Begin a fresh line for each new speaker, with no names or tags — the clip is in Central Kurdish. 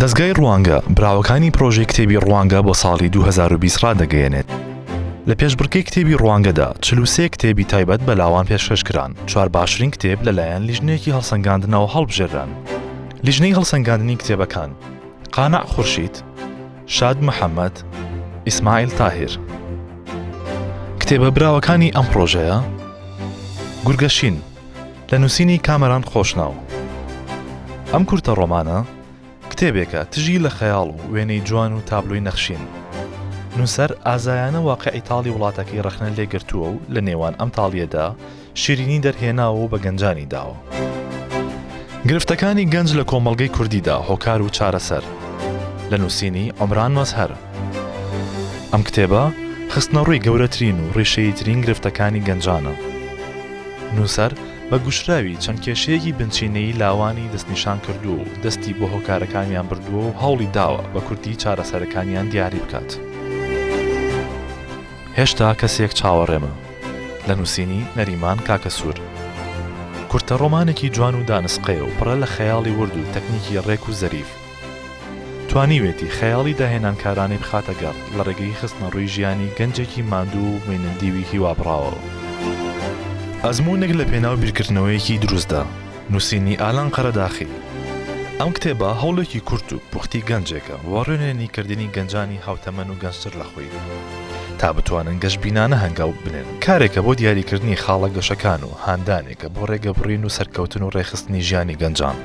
دەستگای ڕوانگە براوەکانی پرۆژەی کتێبی ڕوانگە بۆ ساڵی 2020 ڕادەگەیەنێت. لە پێشبڕکێی کتێبی ڕوانگەدا 43 کتێبی تایبەت بە لاوان پێشکەشکران. 4 باشترین کتێب لەلایەن لیژنەیەکی هەڵسەنگاندنەوە هەڵبژێران. لیژنەی هەڵسەنگاندنی کتێبەکان: قانع خورشید، شاد محەممەد، ئیسماعیل تاهیر. کتێبە براوەکانی ئەم پرۆژەیە: گورگەشین لە نووسینی کامەران خۆشناو. ئەم کورتە ڕۆمانە کتێبێکە تژی لە خەیاڵ و وێنەی جوان و تابلۆی نەخشین. نووسەر ئازایانە واقعی تاڵی وڵاتەکەی ڕەخنە لێگرتووە و لە نێوان ئەم تاڵیەدا شیرینی دەرهێناوە و بە گەنجانی داوە. گرفتەکانی گەنج لە کۆمەڵگەی کوردیدا هۆکار و چارەسەر لە نووسینی عومران مەزهەر. ئەم کتێبە خستنەڕووی گەورەترین و ڕێشەییترین گرفتەکانی گەنجانە. نووسەر بە گوشراوی چەند کێشەیەکی بنچینەی لاوانی دەستنیشان کردو و دەستی بۆ هۆکارەکانیان بردووە و هەوڵی داوە بە کورتی چارەسەرەکانیان دیاری بکات. هێشتا کەسێک چاوەڕێمە لە نووسینی نەریمان کاکەسوور. کورتە ڕۆمانێکی جوان و دانسقەیە و پڕە لە خەیاڵی ورد و تەکنیکی ڕێک و زەریف. توانیوێتی خەیاڵی داهێنانکارانەی بخاتە گەڕ لە ڕێگەی خستنەڕووی ژیانی گەنجێکی ماندوو و مێنندیوی هیوابڕاوە. ئەزموونێک لە پێناو بیرکردنەوەیەکی دروستدا، نووسینی ئالان قەرەداخی. ئەم کتێبە هەوڵێکی کورت و پوختی گەنجێکە بۆ ڕێنێنیکردنی گەنجانی هاوتەمەن و گەنجتر لە خۆی تا بتوانن گەشتبینانە هەنگاو بنێن. کارێکە بۆ دیاریکردنی خاڵە گەشەکان و هاندانێکە بۆ ڕێگەبڕین و سەرکەوتن و ڕێخستنی ژیانی گەنجان.